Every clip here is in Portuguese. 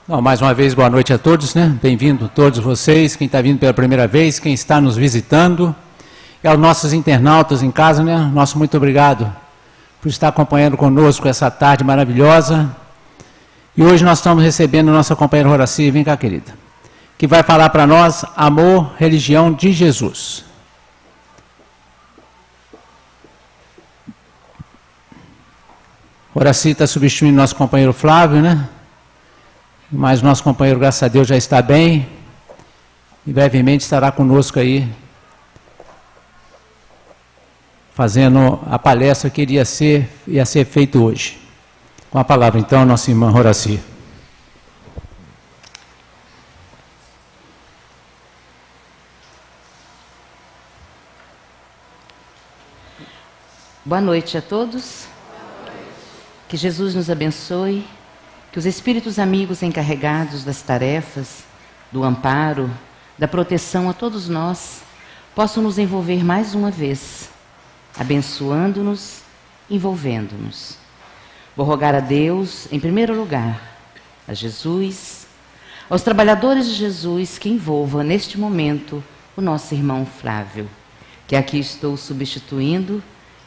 Bom, mais uma vez, boa noite a todos, né? Bem-vindo todos vocês, quem está vindo pela primeira vez, quem está nos visitando, e aos nossos internautas em casa, né? Nosso muito obrigado por estar acompanhando conosco essa tarde maravilhosa. E hoje nós estamos recebendo a nossa companheira Horaci, vem cá, querida, que vai falar para nós Amor, Religião de Jesus. Horaci está substituindo nosso companheiro Flávio, né? Mas nosso companheiro, graças a Deus, já está bem e brevemente estará conosco aí, fazendo a palestra que ia ser feita hoje. Com a palavra, então, nossa irmã Horaci. Boa noite a todos. Que Jesus nos abençoe. Que os espíritos amigos encarregados das tarefas, do amparo, da proteção a todos nós, possam nos envolver mais uma vez, abençoando-nos, envolvendo-nos. Vou rogar a Deus, em primeiro lugar, a Jesus, aos trabalhadores de Jesus que envolvam neste momento o nosso irmão Flávio, que aqui estou substituindo,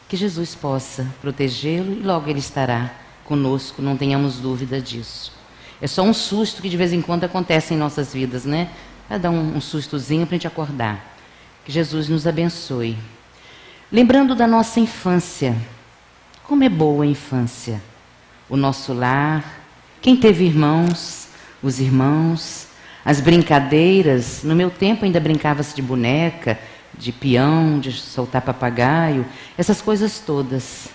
que Jesus possa protegê-lo e logo ele estará conosco, não tenhamos dúvida disso. É só um susto que de vez em quando acontece em nossas vidas, né? Vai dar um sustozinho para a gente acordar. Que Jesus nos abençoe. Lembrando da nossa infância, como é boa a infância. O nosso lar, quem teve irmãos, os irmãos, as brincadeiras. No meu tempo ainda brincava-se de boneca, de peão, de soltar papagaio, essas coisas todas.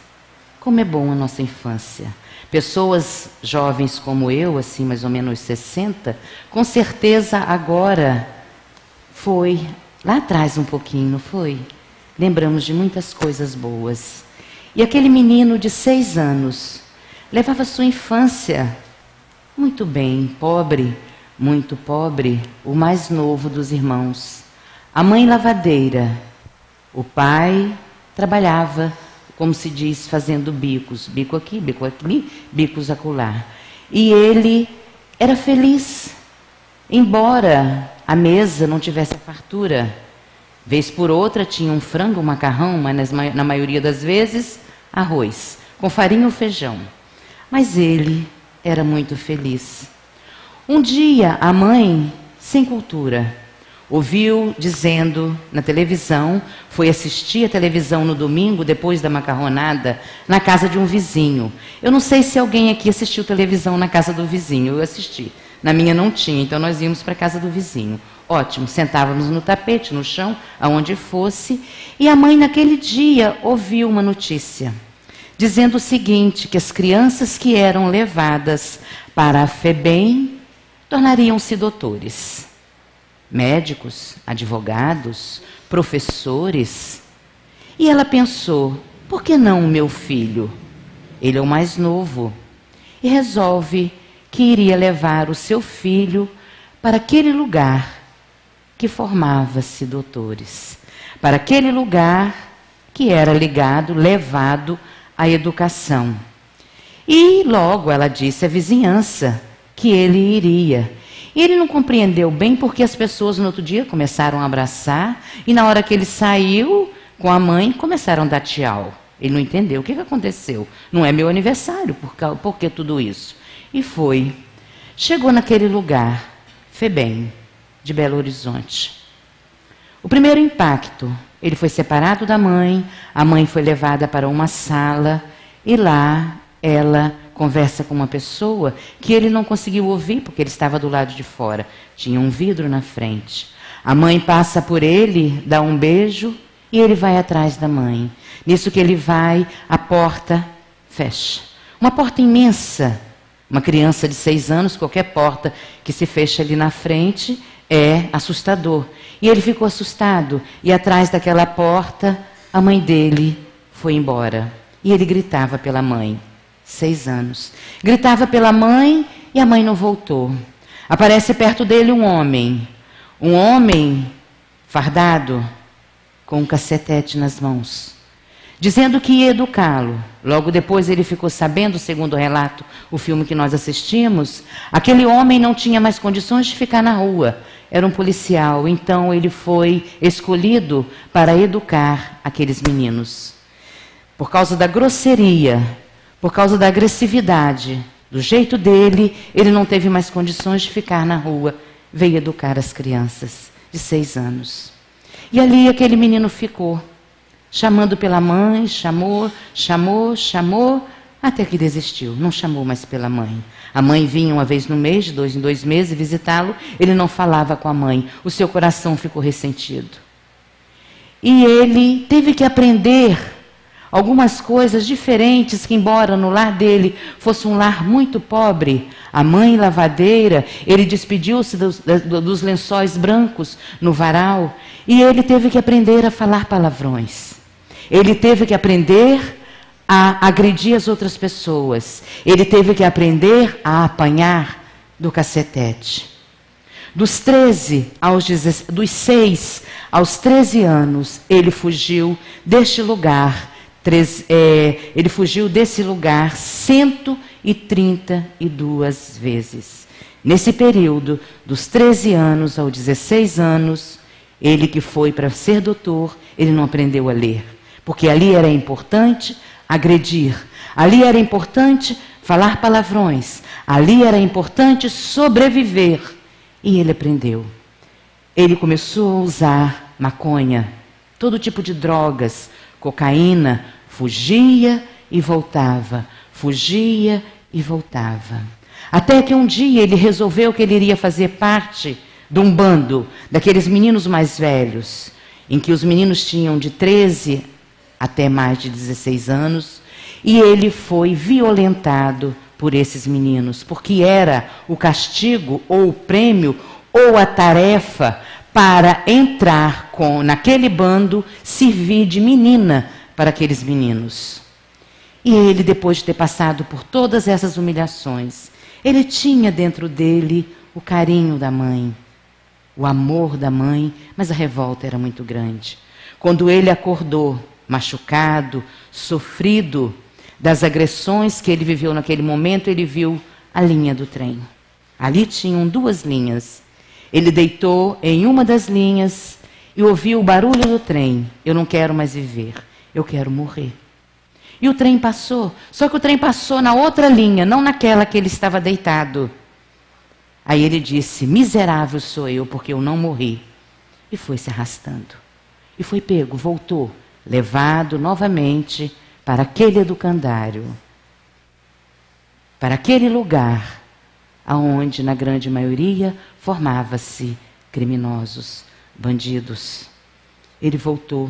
Como é bom a nossa infância. Pessoas jovens como eu, assim mais ou menos 60, com certeza agora foi, lá atrás um pouquinho, não foi? Lembramos de muitas coisas boas. E aquele menino de 6 anos levava sua infância muito bem, pobre, muito pobre, o mais novo dos irmãos. A mãe lavadeira, o pai trabalhava, como se diz, fazendo bicos, bico aqui, bicos acolá. E ele era feliz, embora a mesa não tivesse fartura. Vez por outra tinha um frango, um macarrão, mas na maioria das vezes, arroz, com farinha ou feijão. Mas ele era muito feliz. Um dia, a mãe, sem cultura, ouviu dizendo na televisão, foi assistir a televisão no domingo, depois da macarronada, na casa de um vizinho. Eu não sei se alguém aqui assistiu televisão na casa do vizinho, eu assisti. Na minha não tinha, então nós íamos para a casa do vizinho. Ótimo, sentávamos no tapete, no chão, aonde fosse, e a mãe naquele dia ouviu uma notícia, dizendo o seguinte, que as crianças que eram levadas para a FEBEM tornariam-se doutores. Médicos, advogados, professores. E ela pensou, por que não o meu filho? Ele é o mais novo. E resolve que iria levar o seu filho para aquele lugar que formava-se doutores. Para aquele lugar que era ligado, levado à educação. E logo ela disse à vizinhança que ele iria. E ele não compreendeu bem porque as pessoas no outro dia começaram a abraçar e na hora que ele saiu com a mãe começaram a dar tchau. Ele não entendeu o que aconteceu. Não é meu aniversário, por que tudo isso? E foi. Chegou naquele lugar, FEBEM, de Belo Horizonte. O primeiro impacto, ele foi separado da mãe, a mãe foi levada para uma sala e lá ela conversa com uma pessoa que ele não conseguiu ouvir porque ele estava do lado de fora. Tinha um vidro na frente. A mãe passa por ele, dá um beijo e ele vai atrás da mãe. Nisso que ele vai, a porta fecha. Uma porta imensa. Uma criança de 6 anos, qualquer porta que se fecha ali na frente é assustador. E ele ficou assustado. E atrás daquela porta, a mãe dele foi embora. E ele gritava pela mãe. 6 anos. Gritava pela mãe e a mãe não voltou. Aparece perto dele um homem fardado, com um cacetete nas mãos. dizendo que ia educá-lo. Logo depois ele ficou sabendo, segundo o relato, o filme que nós assistimos, aquele homem não tinha mais condições de ficar na rua. Era um policial, então ele foi escolhido para educar aqueles meninos. Por causa da grosseria, por causa da agressividade, do jeito dele, ele não teve mais condições de ficar na rua. Veio educar as crianças de 6 anos. E ali aquele menino ficou, chamando pela mãe, chamou, até que desistiu, não chamou mais pela mãe. A mãe vinha uma vez no mês, de 2 em 2 meses, visitá-lo, ele não falava com a mãe, o seu coração ficou ressentido. E ele teve que aprender algumas coisas diferentes, que embora no lar dele fosse um lar muito pobre, a mãe lavadeira, ele despediu-se dos lençóis brancos no varal, e ele teve que aprender a falar palavrões. Ele teve que aprender a agredir as outras pessoas. Ele teve que aprender a apanhar do cacetete. Dos 6 aos 13 anos, ele fugiu deste lugar. Ele fugiu desse lugar 132 vezes. Nesse período, dos 13 anos aos 16 anos, ele que foi para ser doutor, ele não aprendeu a ler. Porque ali era importante agredir, ali era importante falar palavrões, ali era importante sobreviver. E ele aprendeu. Ele começou a usar maconha, todo tipo de drogas, cocaína, fugia e voltava, fugia e voltava. Até que um dia ele resolveu que ele iria fazer parte de um bando, daqueles meninos mais velhos, em que os meninos tinham de 13 até mais de 16 anos, e ele foi violentado por esses meninos, porque era o castigo, ou o prêmio, ou a tarefa para entrar naquele bando, servir de menina para aqueles meninos. E ele, depois de ter passado por todas essas humilhações, ele tinha dentro dele o carinho da mãe, o amor da mãe, mas a revolta era muito grande. Quando ele acordou, machucado, sofrido das agressões que ele viveu naquele momento, ele viu a linha do trem. Ali tinham 2 linhas. Ele deitou em uma das linhas e ouviu o barulho do trem. Eu não quero mais viver, eu quero morrer. E o trem passou, só que o trem passou na outra linha, não naquela que ele estava deitado. Aí ele disse, miserável sou eu, porque eu não morri. E foi se arrastando. E foi pego, voltou, levado novamente para aquele educandário, para aquele lugar aonde, na grande maioria, formava-se criminosos, bandidos. Ele voltou,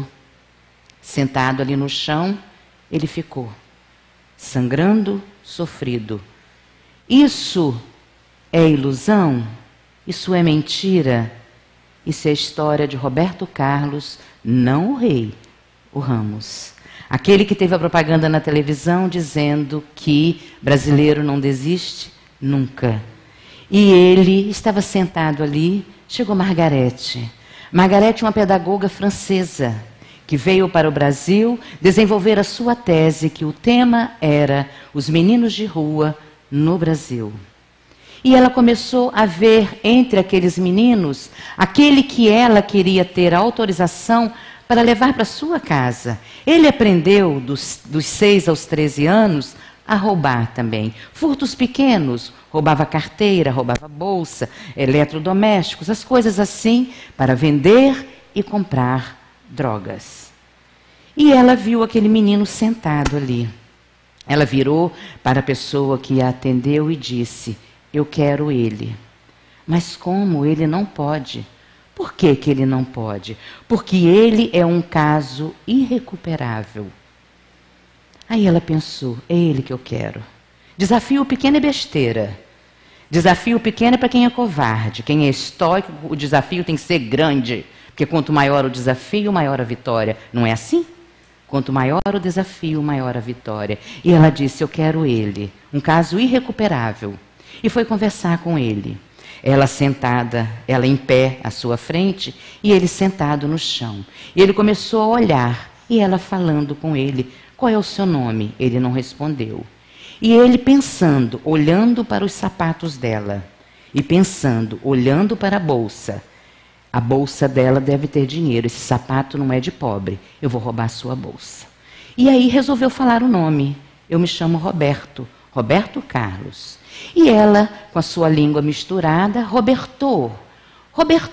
sentado ali no chão, ele ficou, sangrando, sofrido. Isso é ilusão? Isso é mentira? Isso é a história de Roberto Carlos, não o rei, o Ramos. Aquele que teve a propaganda na televisão dizendo que brasileiro não desiste nunca. E ele estava sentado ali, chegou Margarete. Margarete é uma pedagoga francesa que veio para o Brasil desenvolver a sua tese, que o tema era os meninos de rua no Brasil. E ela começou a ver entre aqueles meninos aquele que ela queria ter a autorização para levar para sua casa. Ele aprendeu dos 6 aos 13 anos a roubar também. Furtos pequenos, roubava carteira, roubava bolsa, eletrodomésticos, as coisas assim, para vender e comprar drogas. E ela viu aquele menino sentado ali. Ela virou para a pessoa que a atendeu e disse, eu quero ele. Mas como? Ele não pode. Por que que ele não pode? Porque ele é um caso irrecuperável. Aí ela pensou, é ele que eu quero. Desafio pequeno é besteira. Desafio pequeno é para quem é covarde. Quem é estoico, o desafio tem que ser grande. Porque quanto maior o desafio, maior a vitória. Não é assim? Quanto maior o desafio, maior a vitória. E ela disse, eu quero ele. Um caso irrecuperável. E foi conversar com ele. Ela sentada, ela em pé à sua frente, e ele sentado no chão. E ele começou a olhar. E ela falando com ele, qual é o seu nome? Ele não respondeu. E ele pensando, olhando para os sapatos dela, e pensando, olhando para a bolsa dela deve ter dinheiro, esse sapato não é de pobre, eu vou roubar a sua bolsa. E aí resolveu falar o nome, eu me chamo Roberto, Roberto Carlos. E ela, com a sua língua misturada, Roberto,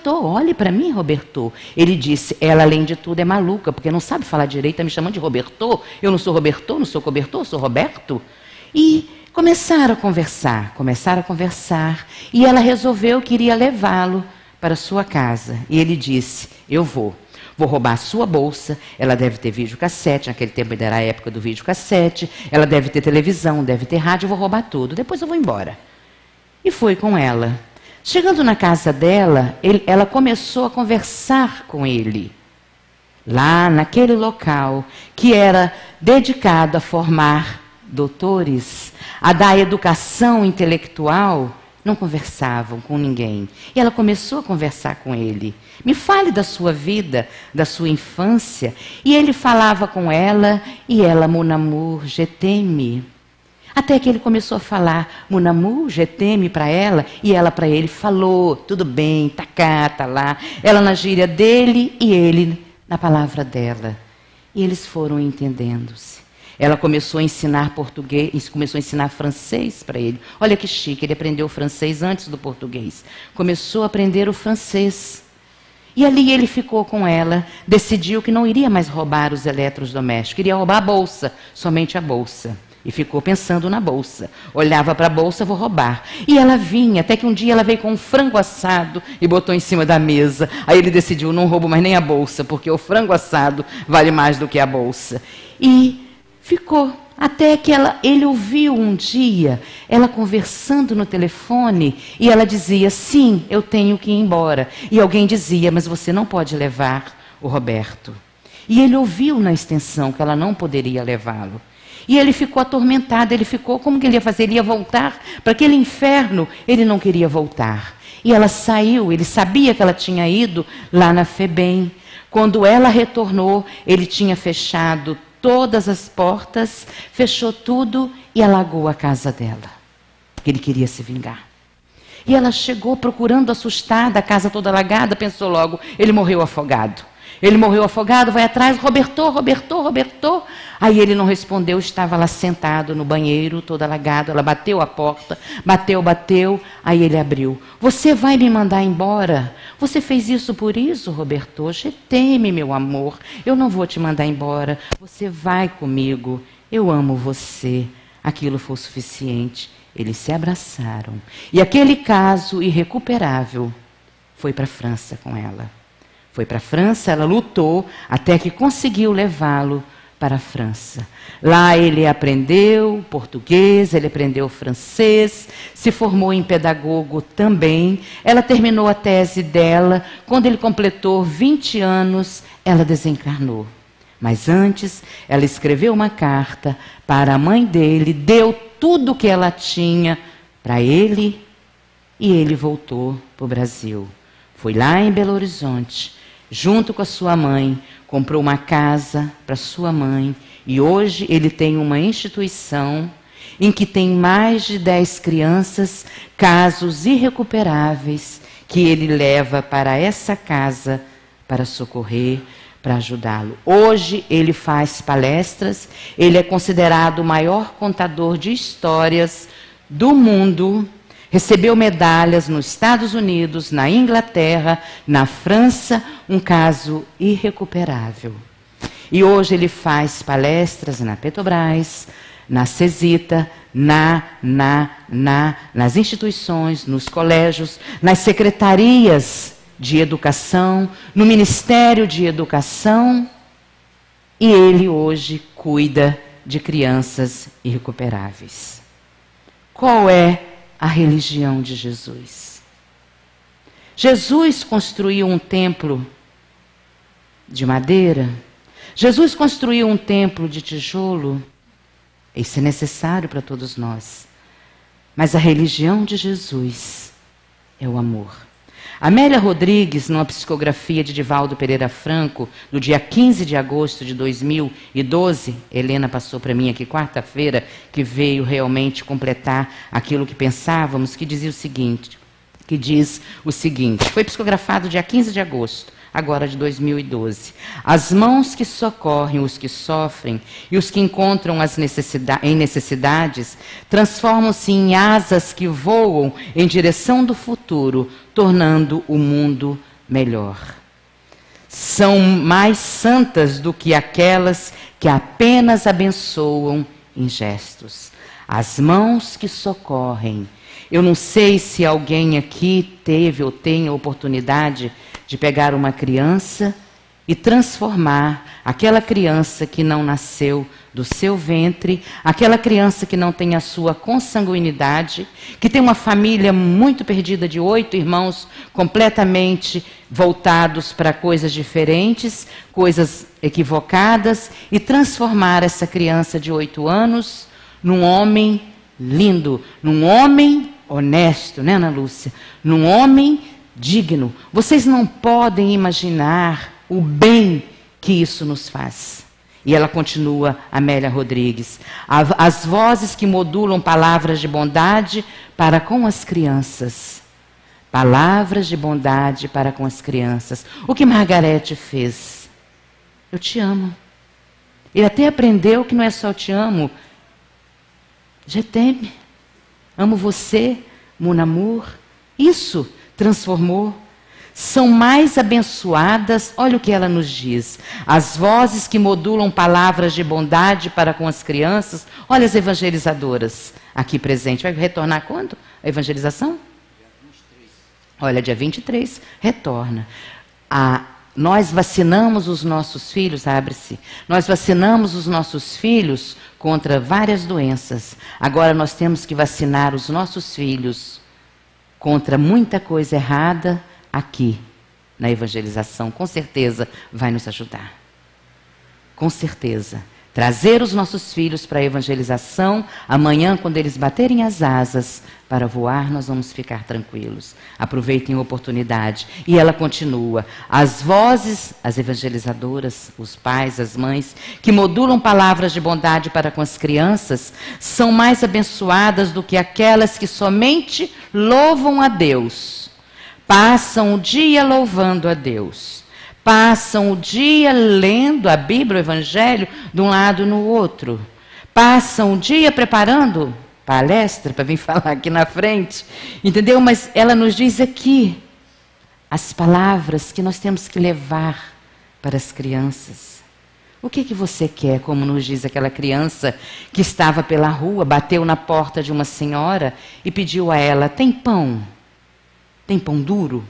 olhe para mim, Roberto. Ele disse, ela além de tudo é maluca, porque não sabe falar direito, está me chamando de Roberto. Eu não sou Roberto, não sou cobertor, sou Roberto. E começaram a conversar. E ela resolveu que iria levá-lo para sua casa. E ele disse, eu vou roubar a sua bolsa, ela deve ter videocassete, naquele tempo ainda era a época do videocassete, ela deve ter televisão, deve ter rádio, eu vou roubar tudo, depois eu vou embora. E foi com ela. Chegando na casa dela, ela começou a conversar com ele. Lá naquele local que era dedicado a formar doutores, a dar educação intelectual, não conversavam com ninguém. E ela começou a conversar com ele. Me fale da sua vida, da sua infância. E ele falava com ela, e ela, mon amour, je t'aime. Até que ele começou a falar, mon amour, je t'aime para ela, e ela para ele falou, tudo bem, tá cá, tá lá. Ela na gíria dele e ele na palavra dela. E eles foram entendendo-se. Ela começou a ensinar português, começou a ensinar francês para ele. Olha que chique, ele aprendeu o francês antes do português. Começou a aprender o francês. E ali ele ficou com ela, decidiu que não iria mais roubar os eletrodomésticos, iria roubar a bolsa, somente a bolsa. E ficou pensando na bolsa. Olhava para a bolsa, vou roubar. E ela vinha, até que um dia ela veio com um frango assado e botou em cima da mesa. Aí ele decidiu, não roubo mais nem a bolsa, porque o frango assado vale mais do que a bolsa. E ficou, até que ele ouviu um dia, ela conversando no telefone, e ela dizia, sim, eu tenho que ir embora. E alguém dizia, mas você não pode levar o Roberto. E ele ouviu na extensão que ela não poderia levá-lo. E ele ficou atormentado, ele ficou, como que ele ia fazer? Ele ia voltar para aquele inferno, ele não queria voltar. E ela saiu, ele sabia que ela tinha ido lá na FEBEM. Quando ela retornou, ele tinha fechado todas as portas, fechou tudo e alagou a casa dela. Ele queria se vingar. E ela chegou procurando, assustada, a casa toda alagada, pensou logo, ele morreu afogado. Ele morreu afogado, vai atrás, Roberto. Aí ele não respondeu, estava lá sentado no banheiro, todo alagado. Ela bateu a porta, bateu, aí ele abriu. Você vai me mandar embora? Você fez isso por isso, Roberto? Je t'aime, meu amor. Eu não vou te mandar embora. Você vai comigo. Eu amo você. Aquilo foi o suficiente. Eles se abraçaram. E aquele caso irrecuperável foi para a França com ela. Foi para a França, ela lutou até que conseguiu levá-lo para a França. Lá ele aprendeu português, ele aprendeu francês, se formou em pedagogo também. Ela terminou a tese dela. Quando ele completou 20 anos, ela desencarnou. Mas antes, ela escreveu uma carta para a mãe dele, deu tudo o que ela tinha para ele e ele voltou para o Brasil. Foi lá em Belo Horizonte, junto com a sua mãe, comprou uma casa para sua mãe e hoje ele tem uma instituição em que tem mais de 10 crianças, casos irrecuperáveis, que ele leva para essa casa para socorrer, para ajudá-lo. Hoje ele faz palestras, ele é considerado o maior contador de histórias do mundo. Recebeu medalhas nos Estados Unidos, na Inglaterra, na França, um caso irrecuperável. E hoje ele faz palestras na Petrobras, na CESITA, nas instituições, nos colégios, nas secretarias de educação, no Ministério de Educação. E ele hoje cuida de crianças irrecuperáveis. Qual é a religião de Jesus? Jesus construiu um templo de madeira? Jesus construiu um templo de tijolo? Isso é necessário para todos nós. Mas a religião de Jesus é o amor. Amélia Rodrigues, numa psicografia de Divaldo Pereira Franco, do dia 15 de agosto de 2012, Helena passou para mim aqui quarta-feira, que veio realmente completar aquilo que pensávamos, que diz o seguinte, foi psicografado dia 15 de agosto, agora de 2012. As mãos que socorrem os que sofrem e os que encontram em necessidades transformam-se em asas que voam em direção do futuro, tornando o mundo melhor. São mais santas do que aquelas que apenas abençoam em gestos. As mãos que socorrem. Eu não sei se alguém aqui teve ou tem a oportunidade de pegar uma criança e transformar aquela criança que não nasceu do seu ventre, aquela criança que não tem a sua consanguinidade, que tem uma família muito perdida de 8 irmãos completamente voltados para coisas diferentes, coisas equivocadas, e transformar essa criança de 8 anos num homem lindo, num homem honesto, né, Ana Lúcia? Num homem digno. Vocês não podem imaginar o bem que isso nos faz. E ela continua, Amélia Rodrigues. As vozes que modulam palavras de bondade para com as crianças. Palavras de bondade para com as crianças. O que Margarete fez? Eu te amo. Ele até aprendeu que não é só eu te amo. Je t'aime. Amo você, mon amour. Isso transformou. São mais abençoadas, olha o que ela nos diz, as vozes que modulam palavras de bondade para com as crianças. Olha as evangelizadoras aqui presentes. Vai retornar quando? A evangelização? Dia 23. Olha, dia 23, retorna. Nós vacinamos os nossos filhos, abre-se. Nós vacinamos os nossos filhos contra várias doenças. Agora nós temos que vacinar os nossos filhos contra muita coisa errada aqui na evangelização. Com certeza vai nos ajudar. Com certeza. Trazer os nossos filhos para a evangelização, amanhã, quando eles baterem as asas para voar, nós vamos ficar tranquilos. Aproveitem a oportunidade. E ela continua. As vozes, as evangelizadoras, os pais, as mães, que modulam palavras de bondade para com as crianças, são mais abençoadas do que aquelas que somente louvam a Deus. Passam o dia louvando a Deus. Passam o dia lendo a Bíblia, o Evangelho, de um lado no outro. Passam o dia preparando palestra para vir falar aqui na frente. Entendeu? Mas ela nos diz aqui as palavras que nós temos que levar para as crianças. O que você quer, como nos diz aquela criança que estava pela rua, bateu na porta de uma senhora e pediu a ela, tem pão? Tem pão duro?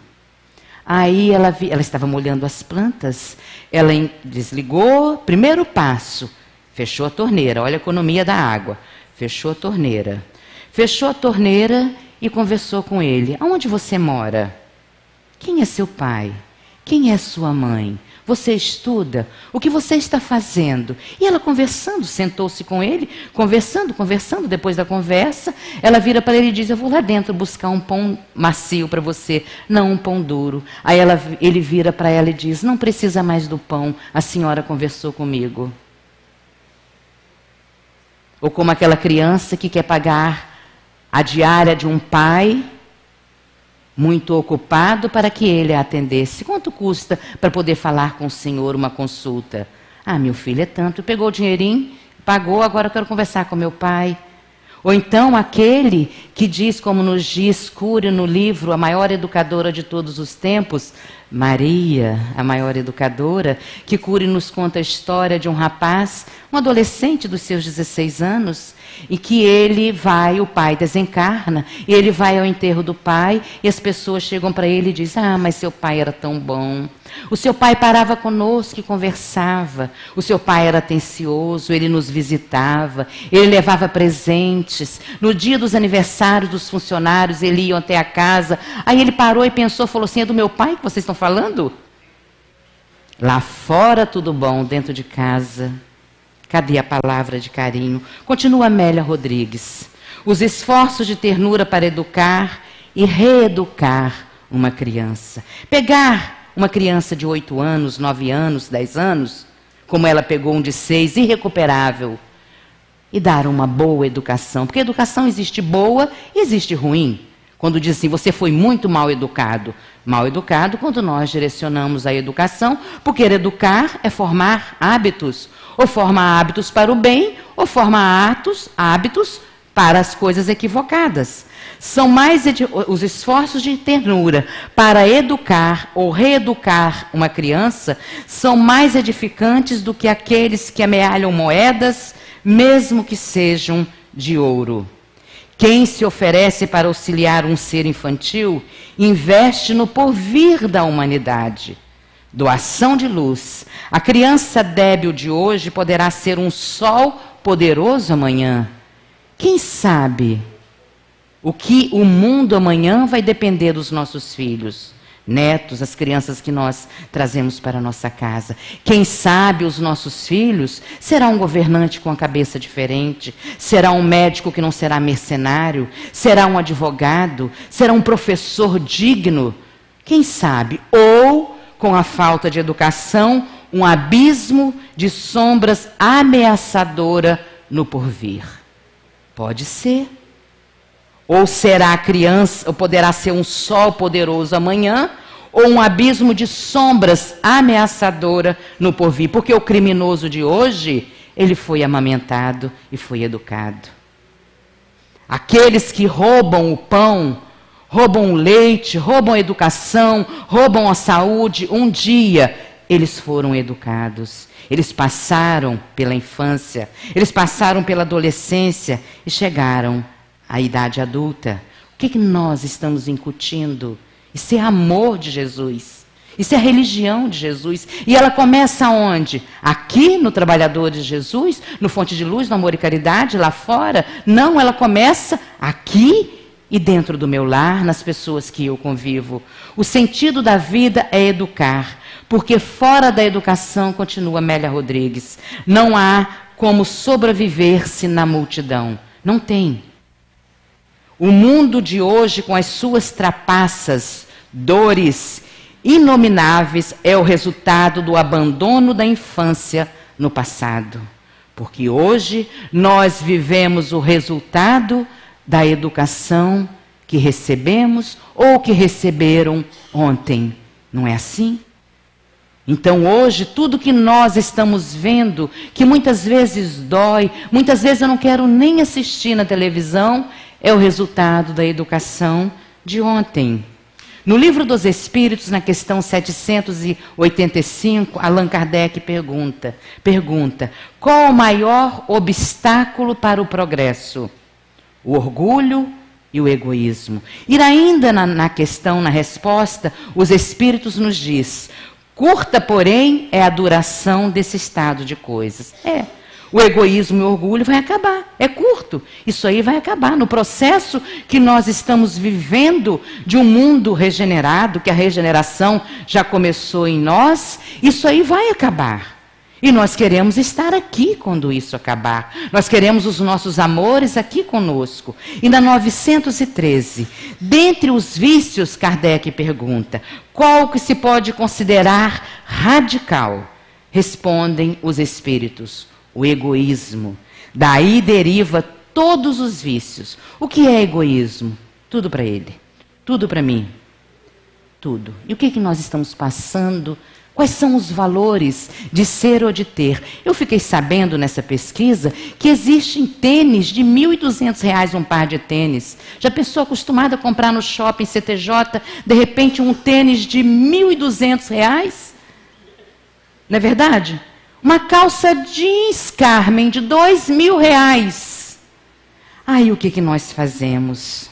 Aí ela estava molhando as plantas, ela desligou, primeiro passo, fechou a torneira, olha a economia da água, fechou a torneira e conversou com ele. Aonde você mora? Quem é seu pai? Quem é sua mãe? Você estuda? O que você está fazendo? E ela conversando, sentou-se com ele, conversando, depois da conversa, ela vira para ele e diz, eu vou lá dentro buscar um pão macio para você, não um pão duro. Aí ele vira para ela e diz, não precisa mais do pão, a senhora conversou comigo. Ou como aquela criança que quer pagar a diária de um pai muito ocupado para que ele a atendesse. Quanto custa para poder falar com o senhor uma consulta? Ah, meu filho, é tanto. Pegou o dinheirinho, pagou, agora eu quero conversar com meu pai. Ou então aquele que diz, como nos diz Cury no livro A Maior Educadora de Todos os Tempos, Maria, a maior educadora, que Cury nos conta a história de um rapaz, um adolescente dos seus 16 anos, e que o pai desencarna, e ele vai ao enterro do pai, e as pessoas chegam para ele e dizem, ah, mas seu pai era tão bom. O seu pai parava conosco e conversava. O seu pai era atencioso, ele nos visitava, ele levava presentes. No dia dos aniversários dos funcionários, ele ia até a casa. Aí ele parou e pensou, falou assim, é do meu pai que vocês estão falando? Lá fora tudo bom, dentro de casa, cadê a palavra de carinho? Continua Amélia Rodrigues. Os esforços de ternura para educar e reeducar uma criança. Pegar uma criança de 8 anos, 9 anos, 10 anos, como ela pegou um de 6, irrecuperável, e dar uma boa educação. Porque educação existe boa e existe ruim. Quando diz assim, você foi muito mal educado. Mal educado quando nós direcionamos a educação, porque educar é formar hábitos. Ou formar hábitos para o bem, ou formar hábitos para as coisas equivocadas. São mais os esforços de ternura para educar ou reeducar uma criança são mais edificantes do que aqueles que amealham moedas, mesmo que sejam de ouro. Quem se oferece para auxiliar um ser infantil, investe no porvir da humanidade. Doação de luz. A criança débil de hoje poderá ser um sol poderoso amanhã. Quem sabe o que o mundo amanhã vai depender dos nossos filhos, netos, as crianças que nós trazemos para a nossa casa. Quem sabe os nossos filhos será um governante com a cabeça diferente, será um médico que não será mercenário, será um advogado, será um professor digno. Quem sabe? Ou, com a falta de educação, um abismo de sombras ameaçadora no porvir. Pode ser. Ou será a criança, ou poderá ser um sol poderoso amanhã, ou um abismo de sombras ameaçadora no porvir. Porque o criminoso de hoje, ele foi amamentado e foi educado. Aqueles que roubam o pão, roubam o leite, roubam a educação, roubam a saúde, um dia eles foram educados. Eles passaram pela infância, eles passaram pela adolescência e chegaram à idade adulta. O que nós estamos incutindo? Isso é amor de Jesus. Isso é a religião de Jesus. E ela começa onde? Aqui, no Trabalhador de Jesus? No Fonte de Luz, no Amor e Caridade, lá fora? Não, ela começa aqui e dentro do meu lar, nas pessoas que eu convivo. O sentido da vida é educar. Porque fora da educação, continua Amélia Rodrigues, não há como sobreviver-se na multidão. Não tem. O mundo de hoje, com as suas trapaças, dores inomináveis, é o resultado do abandono da infância no passado. Porque hoje nós vivemos o resultado da educação que recebemos ou que receberam ontem. Não é assim? Então hoje, tudo que nós estamos vendo, que muitas vezes dói, muitas vezes eu não quero nem assistir na televisão, é o resultado da educação de ontem. No Livro dos Espíritos, na questão 785, Allan Kardec pergunta, qual o maior obstáculo para o progresso? O orgulho e o egoísmo. E ainda na questão, na resposta, os Espíritos nos diz, curta, porém, é a duração desse estado de coisas. O egoísmo e o orgulho vai acabar. É curto. Isso aí vai acabar. No processo que nós estamos vivendo de um mundo regenerado, que a regeneração já começou em nós, isso aí vai acabar. E nós queremos estar aqui quando isso acabar. Nós queremos os nossos amores aqui conosco. E na 913, dentre os vícios, Kardec pergunta, qual que se pode considerar radical? Respondem os espíritos, o egoísmo. Daí deriva todos os vícios. O que é egoísmo? Tudo para ele, tudo para mim, tudo. E o que nós estamos passando? Quais são os valores de ser ou de ter? Eu fiquei sabendo nessa pesquisa que existem tênis de R$ 1.200 um par de tênis. Já pensou, acostumada a comprar no shopping CTJ, de repente um tênis de R$ 1.200? Não é verdade? Uma calça jeans, Carmen, de R$ 2.000. Aí o que nós fazemos?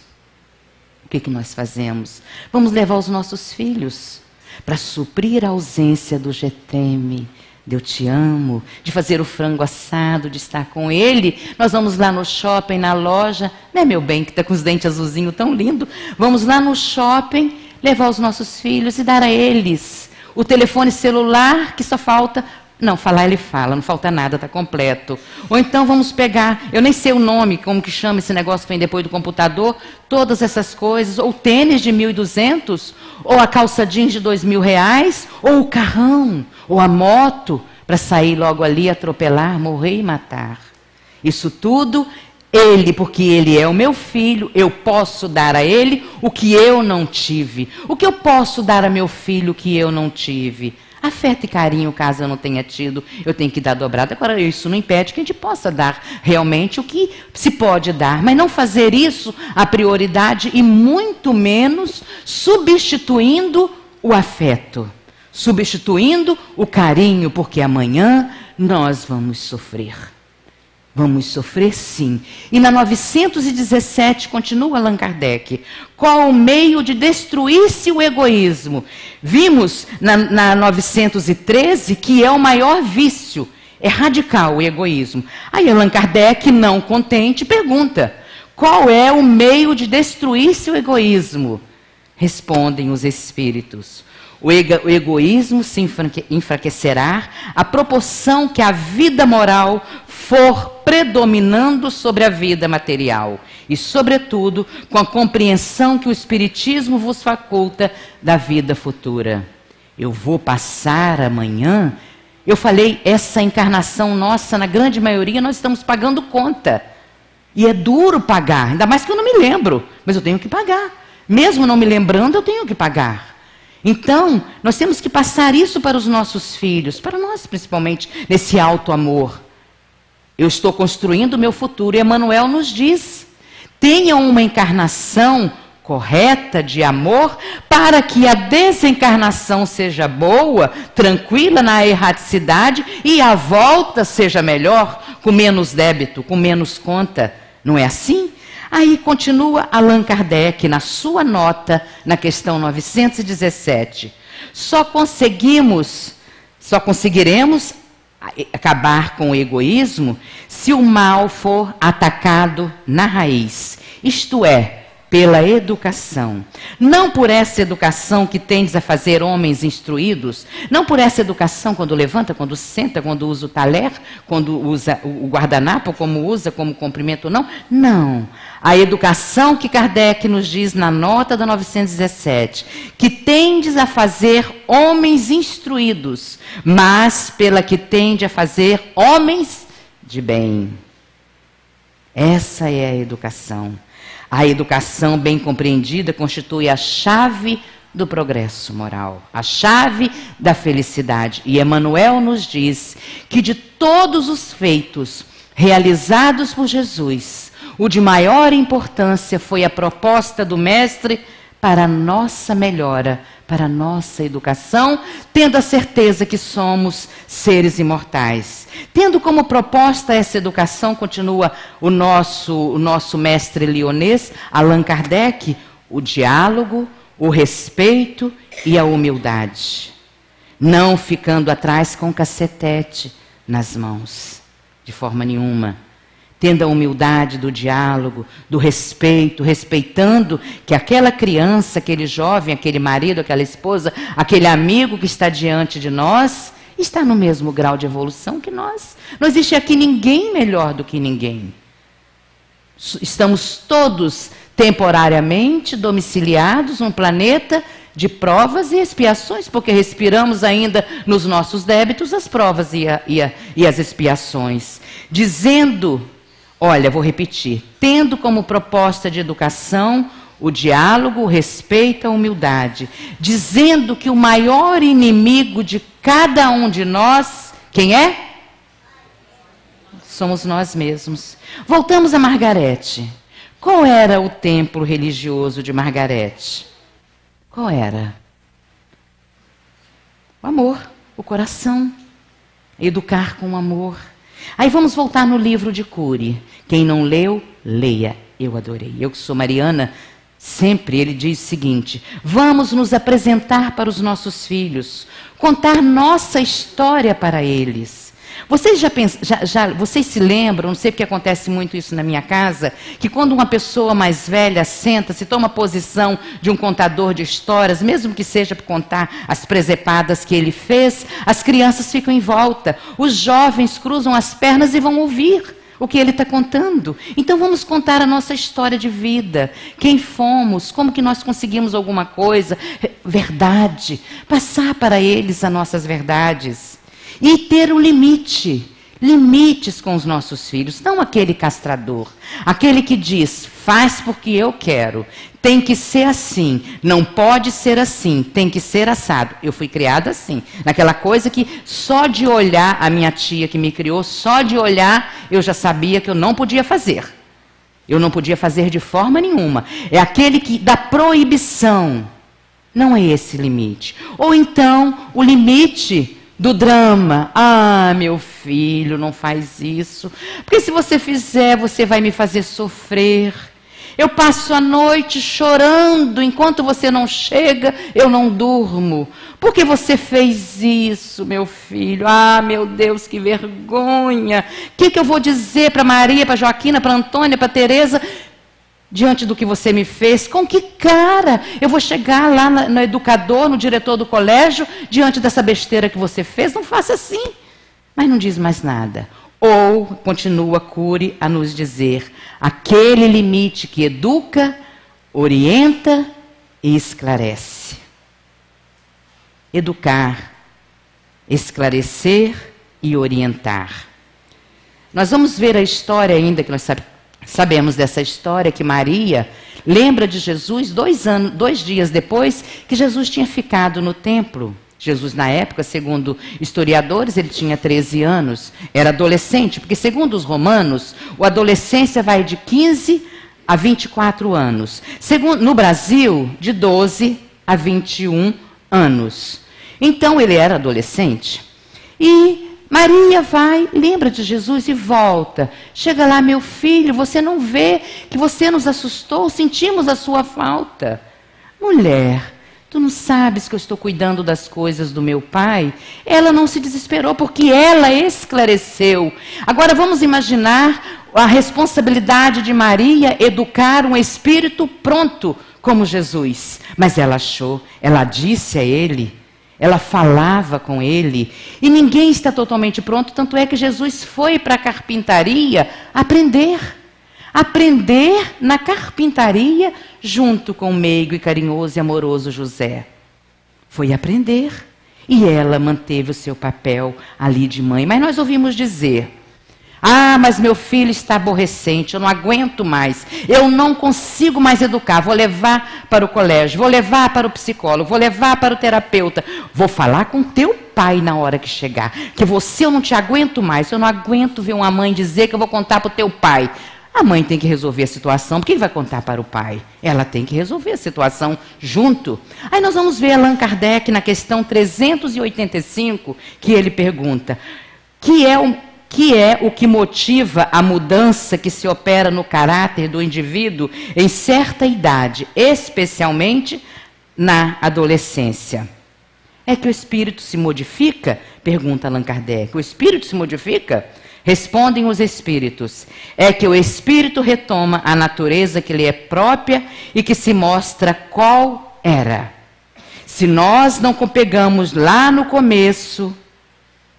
O que nós fazemos? Vamos levar os nossos filhos para suprir a ausência do Geteme, de eu te amo, de fazer o frango assado, de estar com ele. Nós vamos lá no shopping, na loja, né, meu bem, que está com os dentes azulzinhos tão lindo. Vamos lá no shopping, levar os nossos filhos e dar a eles o telefone celular que só falta Não, falar ele fala, não falta nada, está completo. Ou então vamos pegar, eu nem sei o nome, como que chama esse negócio que vem depois do computador, todas essas coisas, ou o tênis de 1.200, ou a calça jeans de R$2.000, ou o carrão, ou a moto, para sair logo ali, atropelar, morrer e matar. Isso tudo, ele, porque ele é o meu filho, eu posso dar a ele o que eu não tive. O que eu posso dar a meu filho que eu não tive? Afeto e carinho, caso eu não tenha tido, eu tenho que dar dobrado. Agora, isso não impede que a gente possa dar realmente o que se pode dar, mas não fazer isso a prioridade e muito menos substituindo o afeto, substituindo o carinho, porque amanhã nós vamos sofrer. Vamos sofrer sim. E na 917, continua Allan Kardec, qual o meio de destruir-se o egoísmo? Vimos na 913 que é o maior vício, é radical o egoísmo. Aí Allan Kardec, não contente, pergunta, qual é o meio de destruir-se o egoísmo? Respondem os espíritos. O egoísmo se enfraquecerá à proporção que a vida moral for predominando sobre a vida material e, sobretudo, com a compreensão que o Espiritismo vos faculta da vida futura. Eu vou passar amanhã, eu falei, essa encarnação nossa, na grande maioria, nós estamos pagando conta. E é duro pagar, ainda mais que eu não me lembro, mas eu tenho que pagar. Mesmo não me lembrando, eu tenho que pagar. Então, nós temos que passar isso para os nossos filhos, para nós principalmente, nesse alto amor. Eu estou construindo o meu futuro e Emmanuel nos diz, tenham uma encarnação correta de amor para que a desencarnação seja boa, tranquila na erraticidade e a volta seja melhor, com menos débito, com menos conta. Não é assim? Aí continua Allan Kardec, na sua nota, na questão 917. Só conseguiremos acabar com o egoísmo se o mal for atacado na raiz, isto é, pela educação. Não por essa educação que tendes a fazer homens instruídos, não por essa educação quando levanta, quando senta, quando usa o talher, quando usa o guardanapo, como usa, como cumprimento, não. Não. A educação que Kardec nos diz na nota da 917, que tendes a fazer homens instruídos, mas pela que tende a fazer homens de bem. Essa é a educação. A educação bem compreendida constitui a chave do progresso moral, a chave da felicidade. E Emmanuel nos diz que de todos os feitos realizados por Jesus, o de maior importância foi a proposta do Mestre para a nossa melhora, para a nossa educação, tendo a certeza que somos seres imortais. Tendo como proposta essa educação, continua o nosso mestre lionês, Allan Kardec, o diálogo, o respeito e a humildade. Não ficando atrás com o cacetete nas mãos, de forma nenhuma. Tendo a humildade do diálogo, do respeito, respeitando que aquela criança, aquele jovem, aquele marido, aquela esposa, aquele amigo que está diante de nós, está no mesmo grau de evolução que nós. Não existe aqui ninguém melhor do que ninguém. Estamos todos temporariamente domiciliados num planeta de provas e expiações, porque respiramos ainda nos nossos débitos as provas e as expiações. Dizendo... Olha, vou repetir. Tendo como proposta de educação o diálogo, o respeito, a humildade. Dizendo que o maior inimigo de cada um de nós, quem é? Somos nós mesmos. Voltamos a Margarete. Qual era o templo religioso de Margarete? Qual era? O amor, o coração. Educar com amor. Aí vamos voltar no livro de Cury. Quem não leu, leia. Eu adorei. Eu que sou mariana, sempre ele diz o seguinte: vamos nos apresentar para os nossos filhos, contar nossa história para eles, Vocês se lembram, não sei porque acontece muito isso na minha casa, que quando uma pessoa mais velha senta, se toma posição de um contador de histórias, mesmo que seja para contar as presepadas que ele fez, as crianças ficam em volta, os jovens cruzam as pernas e vão ouvir o que ele está contando. Então vamos contar a nossa história de vida, quem fomos, como que nós conseguimos alguma coisa, verdade, passar para eles as nossas verdades. E ter um limite, limites com os nossos filhos, não aquele castrador, aquele que diz, faz porque eu quero, tem que ser assim, não pode ser assim, tem que ser assado. Eu fui criada assim, naquela coisa que só de olhar, a minha tia que me criou, só de olhar eu já sabia que eu não podia fazer. Eu não podia fazer de forma nenhuma. É aquele que da proibição, não é esse limite. Ou então, o limite do drama. Ah, meu filho, não faz isso. Porque se você fizer, você vai me fazer sofrer. Eu passo a noite chorando, enquanto você não chega, eu não durmo. Por que você fez isso, meu filho? Ah, meu Deus, que vergonha. O que eu vou dizer para Maria, para Joaquina, para Antônia, para Teresa, diante do que você me fez? Com que cara eu vou chegar lá no educador, no diretor do colégio, diante dessa besteira que você fez? Não faça assim. Mas não diz mais nada. Ou, continua Cury a nos dizer, aquele limite que educa, orienta e esclarece. Educar, esclarecer e orientar. Nós vamos ver a história ainda, que nós sabemos dessa história, que Maria lembra de Jesus 2 dias depois que Jesus tinha ficado no templo. Jesus, na época, segundo historiadores, ele tinha 13 anos, era adolescente, porque segundo os romanos, a adolescência vai de 15 a 24 anos. No Brasil, de 12 a 21 anos. Então, ele era adolescente. E Maria vai, lembra de Jesus e volta. Chega lá, meu filho, você não vê que você nos assustou? Sentimos a sua falta. Mulher, tu não sabes que eu estou cuidando das coisas do meu pai? Ela não se desesperou porque ela esclareceu. Agora vamos imaginar a responsabilidade de Maria educar um espírito pronto como Jesus. Mas ela achou, ela disse a ele, ela falava com ele. E ninguém está totalmente pronto, tanto é que Jesus foi para a carpintaria aprender. Aprender na carpintaria junto com o meigo e carinhoso e amoroso José. Foi aprender. E ela manteve o seu papel ali de mãe. Mas nós ouvimos dizer, ah, mas meu filho está aborrecente, eu não aguento mais, eu não consigo mais educar, vou levar para o colégio, vou levar para o psicólogo, vou levar para o terapeuta, vou falar com teu pai na hora que chegar, que você eu não te aguento mais, eu não aguento ver uma mãe dizer que eu vou contar para o teu pai. A mãe tem que resolver a situação, porque ele vai contar para o pai. Ela tem que resolver a situação junto. Aí nós vamos ver Allan Kardec na questão 385, que ele pergunta, que é o que motiva a mudança que se opera no caráter do indivíduo em certa idade, especialmente na adolescência. É que o espírito se modifica? Pergunta Allan Kardec. O espírito se modifica? Respondem os espíritos, é que o espírito retoma a natureza que lhe é própria e que se mostra qual era. Se nós não pegamos lá no começo,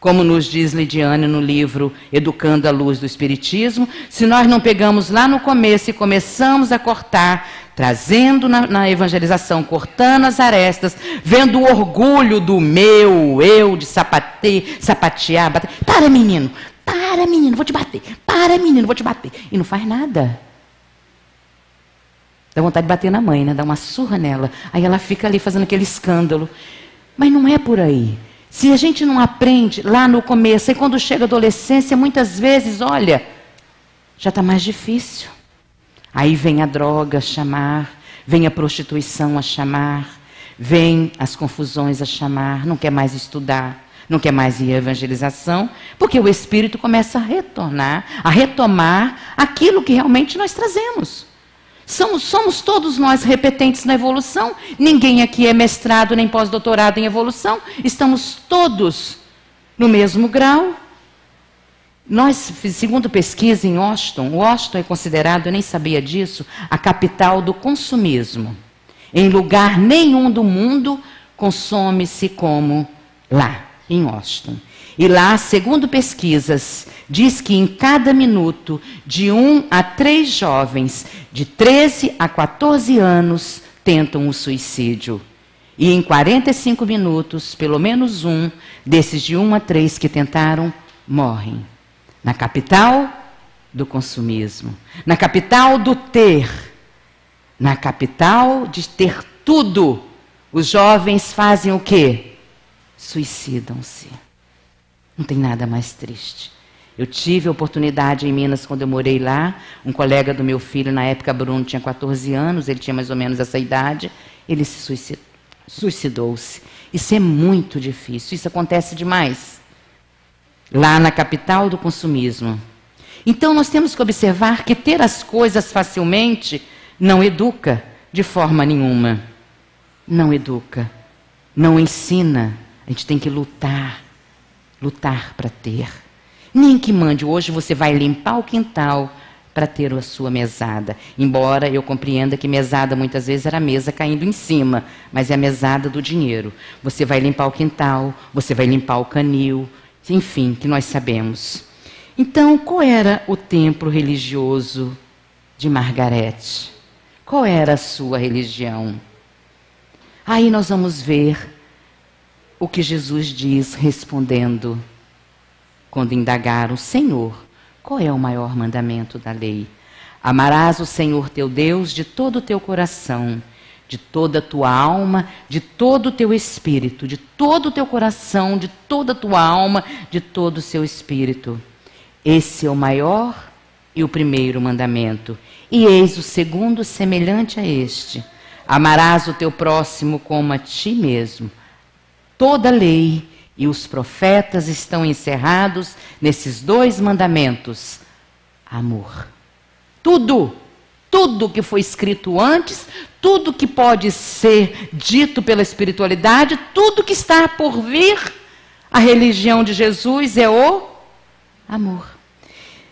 como nos diz Lidiane no livro Educando à Luz do Espiritismo, se nós não pegamos lá no começo e começamos a cortar, trazendo na evangelização, cortando as arestas, vendo o orgulho do meu, eu, de sapatear, bater. Para, menino, vou te bater. Para, menino, vou te bater. E não faz nada. Dá vontade de bater na mãe, né? Dá uma surra nela. Aí ela fica ali fazendo aquele escândalo. Mas não é por aí. Se a gente não aprende lá no começo, e quando chega a adolescência, muitas vezes, olha, já está mais difícil. Aí vem a droga a chamar, vem a prostituição a chamar, vem as confusões a chamar, não quer mais estudar, não quer mais ir à evangelização, porque o espírito começa a retomar aquilo que realmente nós trazemos. Somos todos nós repetentes na evolução, ninguém aqui é mestrado nem pós-doutorado em evolução, estamos todos no mesmo grau, Segundo pesquisa em Washington é considerado, eu nem sabia disso, a capital do consumismo. Em lugar nenhum do mundo consome-se como lá, em Washington. E lá, segundo pesquisas, diz que em cada minuto, de 1 a 3 jovens de 13 a 14 anos tentam o suicídio. E em 45 minutos, pelo menos um desses de 1 a 3 que tentaram, morrem. Na capital do consumismo, na capital do ter, na capital de ter tudo, os jovens fazem o quê? Suicidam-se. Não tem nada mais triste. Eu tive a oportunidade em Minas, quando eu morei lá, um colega do meu filho, na época Bruno tinha 14 anos, ele tinha mais ou menos essa idade, ele se suicidou-se. Isso é muito difícil, isso acontece demais. Lá na capital do consumismo. Então nós temos que observar que ter as coisas facilmente não educa de forma nenhuma. Não educa, não ensina. A gente tem que lutar para ter. Nem que mande, hoje você vai limpar o quintal para ter a sua mesada. Embora eu compreenda que mesada muitas vezes era a mesa caindo em cima, mas é a mesada do dinheiro. Você vai limpar o quintal, você vai limpar o canil, enfim, que nós sabemos. Então, qual era o templo religioso de Margarete? Qual era a sua religião? Aí nós vamos ver o que Jesus diz respondendo, quando indagaram: Senhor, qual é o maior mandamento da lei? Amarás o Senhor teu Deus de todo o teu coração, de toda a tua alma, de todo o teu espírito, de todo o teu coração, de toda a tua alma, de todo o seu espírito. Esse é o maior e o primeiro mandamento. E eis o segundo semelhante a este: amarás o teu próximo como a ti mesmo. Toda a lei e os profetas estão encerrados nesses 2 mandamentos. Amor. Tudo que foi escrito antes, tudo que pode ser dito pela espiritualidade, tudo que está por vir, a religião de Jesus é o amor.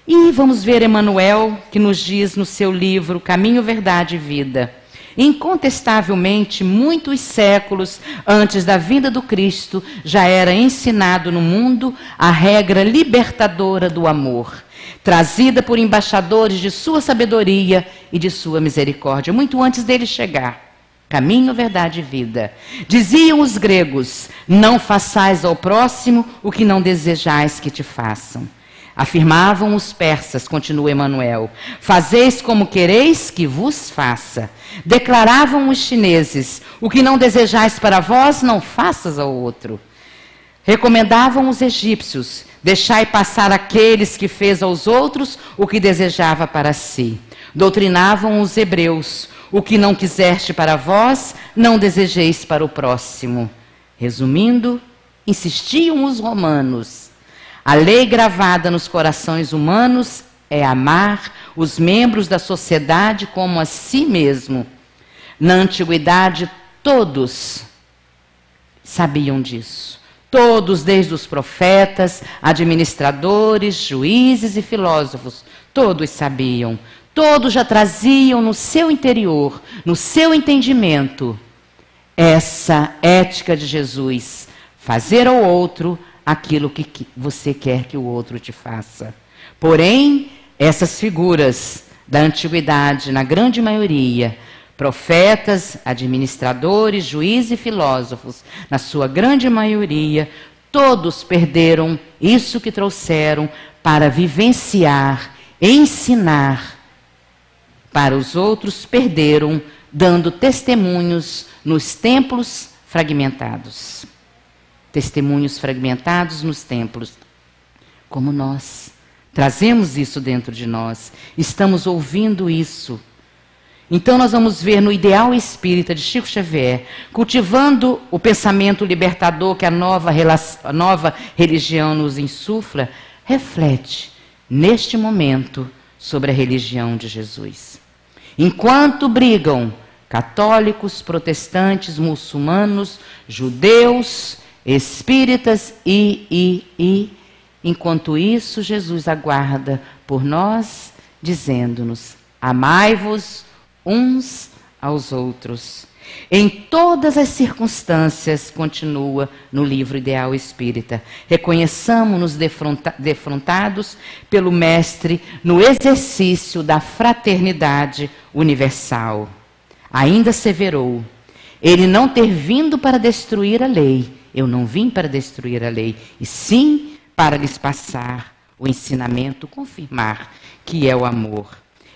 E vamos ver Emmanuel, que nos diz no seu livro Caminho, Verdade e Vida: incontestavelmente, muitos séculos antes da vinda do Cristo, já era ensinado no mundo a regra libertadora do amor, trazida por embaixadores de sua sabedoria e de sua misericórdia, muito antes dele chegar. Caminho, verdade e vida. Diziam os gregos: não façais ao próximo o que não desejais que te façam. Afirmavam os persas, continua Emmanuel: fazeis como quereis que vos faça. Declaravam os chineses: o que não desejais para vós, não faças ao outro. Recomendavam os egípcios: deixai passar aqueles que fez aos outros o que desejava para si. Doutrinavam os hebreus: o que não quiseste para vós, não desejeis para o próximo. Resumindo, insistiam os romanos: a lei gravada nos corações humanos é amar os membros da sociedade como a si mesmo. Na antiguidade, todos sabiam disso. Todos, desde os profetas, administradores, juízes e filósofos, todos sabiam. Todos já traziam no seu interior, no seu entendimento, essa ética de Jesus: fazer ao outro aquilo que você quer que o outro te faça. Porém, essas figuras da antiguidade, na grande maioria, profetas, administradores, juízes e filósofos, na sua grande maioria, todos perderam isso que trouxeram para vivenciar, ensinar para os outros, perderam dando testemunhos nos templos fragmentados. Testemunhos fragmentados nos templos, como nós. Trazemos isso dentro de nós, estamos ouvindo isso. Então nós vamos ver no Ideal Espírita de Chico Xavier, cultivando o pensamento libertador que a nova religião nos insufla, reflete neste momento sobre a religião de Jesus. Enquanto brigam católicos, protestantes, muçulmanos, judeus, espíritas Enquanto isso, Jesus aguarda por nós, dizendo-nos: amai-vos uns aos outros. Em todas as circunstâncias, continua no livro Ideal Espírita, reconheçamos-nos defrontados pelo Mestre no exercício da fraternidade universal. Ainda asseverou: ele não ter vindo para destruir a lei, eu não vim para destruir a lei, e sim para lhes passar o ensinamento, confirmar que é o amor.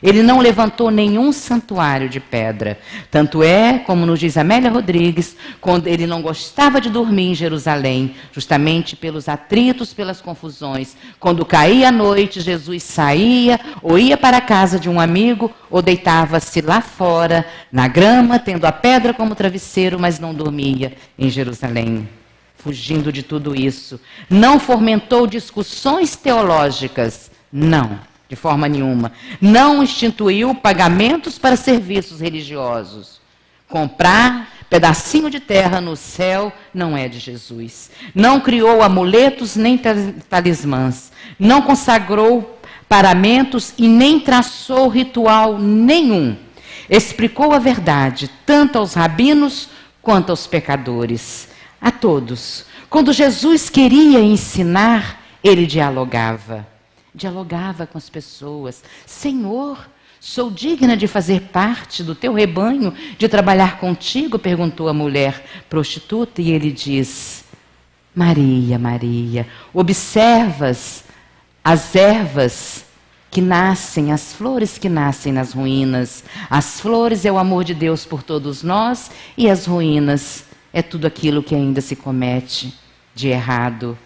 Ele não levantou nenhum santuário de pedra. Tanto é, como nos diz Amélia Rodrigues, quando ele não gostava de dormir em Jerusalém, justamente pelos atritos, pelas confusões. Quando caía a noite, Jesus saía, ou ia para a casa de um amigo, ou deitava-se lá fora, na grama, tendo a pedra como travesseiro, mas não dormia em Jerusalém. Fugindo de tudo isso. Não fomentou discussões teológicas, não. De forma nenhuma. Não instituiu pagamentos para serviços religiosos. Comprar pedacinho de terra no céu não é de Jesus. Não criou amuletos nem talismãs. Não consagrou paramentos e nem traçou ritual nenhum. Explicou a verdade, tanto aos rabinos quanto aos pecadores. A todos. Quando Jesus queria ensinar, ele dialogava com as pessoas. Senhor, sou digna de fazer parte do teu rebanho, de trabalhar contigo? Perguntou a mulher prostituta, e ele diz: Maria, Maria, observas as ervas que nascem, as flores que nascem nas ruínas. As flores é o amor de Deus por todos nós, e as ruínas é tudo aquilo que ainda se comete de errado.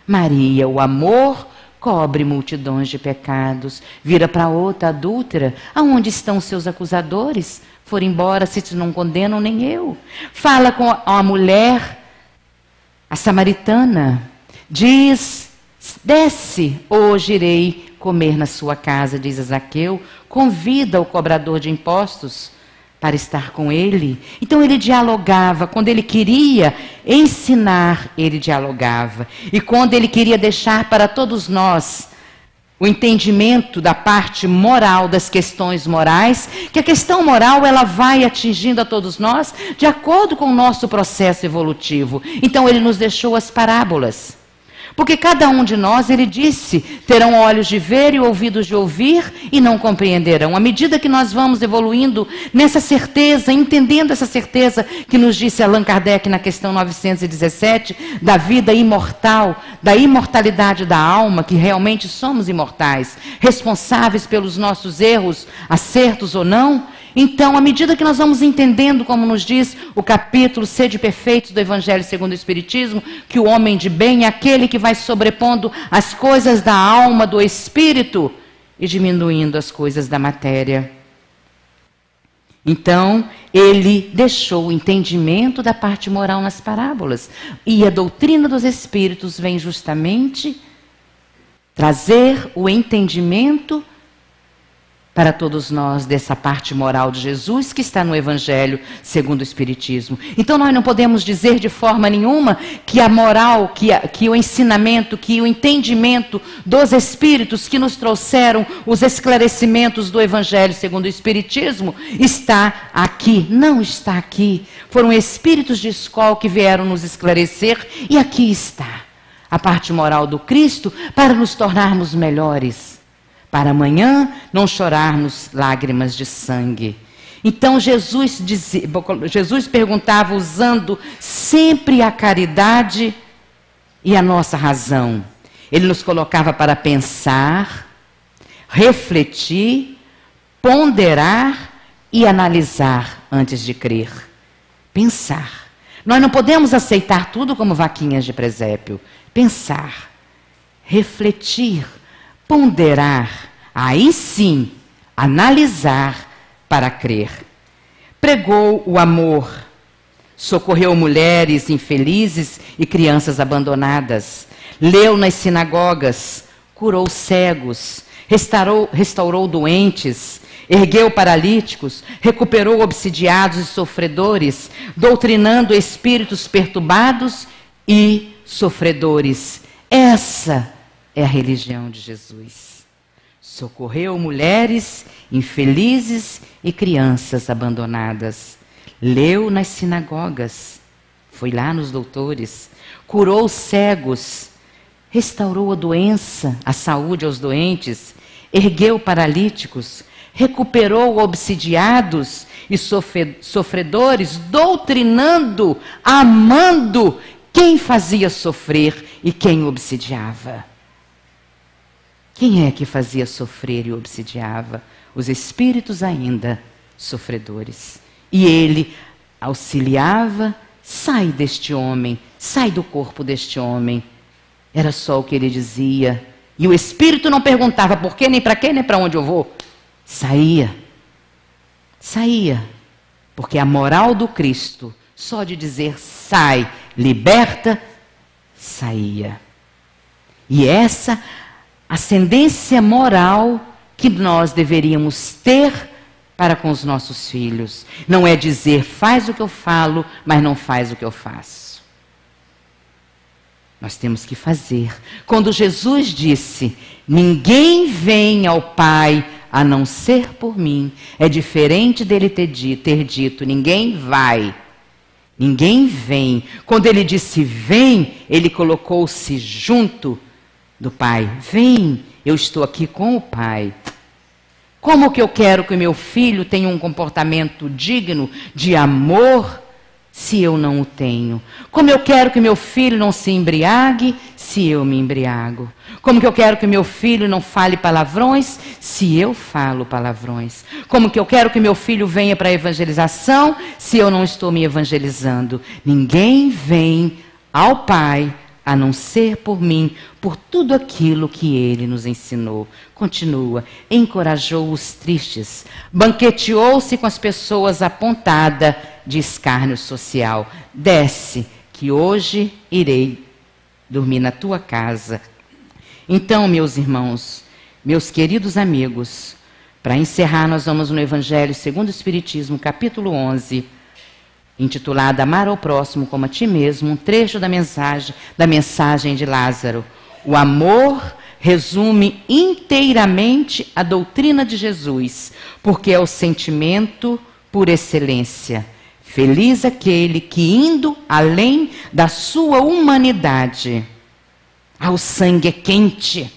Maria, o amor cobre multidões de pecados. Vira para outra adúltera: aonde estão seus acusadores? Foram embora, se te não condenam, nem eu. Fala com a mulher, a samaritana, diz: desce, hoje irei comer na sua casa, diz a Zaqueu. Convida o cobrador de impostos para estar com ele. Então ele dialogava. Quando ele queria ensinar, ele dialogava. E quando ele queria deixar para todos nós o entendimento da parte moral, das questões morais, que a questão moral ela vai atingindo a todos nós de acordo com o nosso processo evolutivo. Então ele nos deixou as parábolas. Porque cada um de nós, ele disse, terão olhos de ver e ouvidos de ouvir e não compreenderão. À medida que nós vamos evoluindo nessa certeza, entendendo essa certeza que nos disse Allan Kardec na questão 917, da vida imortal, da imortalidade da alma, que realmente somos imortais, responsáveis pelos nossos erros, acertos ou não. Então, à medida que nós vamos entendendo, como nos diz o capítulo Sede Perfeitos do Evangelho segundo o Espiritismo, que o homem de bem é aquele que vai sobrepondo as coisas da alma, do espírito, e diminuindo as coisas da matéria. Então, ele deixou o entendimento da parte moral nas parábolas. E a doutrina dos espíritos vem justamente trazer o entendimento para todos nós dessa parte moral de Jesus que está no Evangelho segundo o Espiritismo. Então nós não podemos dizer de forma nenhuma que a moral, que o ensinamento, que o entendimento dos Espíritos que nos trouxeram os esclarecimentos do Evangelho segundo o Espiritismo está aqui. Não está aqui. Foram Espíritos de escola que vieram nos esclarecer e aqui está a parte moral do Cristo para nos tornarmos melhores. Para amanhã não chorarmos lágrimas de sangue. Então Jesus perguntava usando sempre a caridade e a nossa razão. Ele nos colocava para pensar, refletir, ponderar e analisar antes de crer. Pensar. Nós não podemos aceitar tudo como vaquinhas de presépio. Pensar, refletir, ponderar, aí sim, analisar para crer. Pregou o amor, socorreu mulheres infelizes e crianças abandonadas, leu nas sinagogas, curou cegos, restaurou doentes, ergueu paralíticos, recuperou obsidiados e sofredores, doutrinando espíritos perturbados e sofredores. Essa é a religião de Jesus. Socorreu mulheres infelizes e crianças abandonadas. Leu nas sinagogas, foi lá nos doutores, curou cegos, restaurou a doença, a saúde aos doentes, ergueu paralíticos, recuperou obsidiados e sofredores, doutrinando, amando quem fazia sofrer e quem obsidiava. Quem é que fazia sofrer e obsidiava? Os espíritos ainda sofredores. E ele auxiliava: sai deste homem, sai do corpo deste homem. Era só o que ele dizia. E o espírito não perguntava por quê, nem para quê, nem para onde eu vou. Saía. Saía. Porque a moral do Cristo, só de dizer sai, liberta, saía. E essa ascendência moral que nós deveríamos ter para com os nossos filhos. Não é dizer faz o que eu falo, mas não faz o que eu faço. Nós temos que fazer. Quando Jesus disse, ninguém vem ao Pai a não ser por mim, é diferente dele ter dito, ninguém vai. Ninguém vem. Quando ele disse vem, ele colocou-se junto do Pai. Vem, eu estou aqui com o Pai. Como que eu quero que meu filho tenha um comportamento digno de amor se eu não o tenho? Como eu quero que meu filho não se embriague se eu me embriago? Como que eu quero que meu filho não fale palavrões se eu falo palavrões? Como que eu quero que meu filho venha para a evangelização se eu não estou me evangelizando? Ninguém vem ao Pai a não ser por mim, por tudo aquilo que ele nos ensinou. Continua, encorajou os tristes, banqueteou-se com as pessoas apontada de escárnio social. Desce, que hoje irei dormir na tua casa. Então, meus irmãos, meus queridos amigos, para encerrar, nós vamos no Evangelho segundo o Espiritismo, capítulo 11, intitulada Amar ao Próximo como a Ti Mesmo, um trecho da mensagem de Lázaro. O amor resume inteiramente a doutrina de Jesus, porque é o sentimento por excelência. Feliz aquele que, indo além da sua humanidade, o sangue é quente.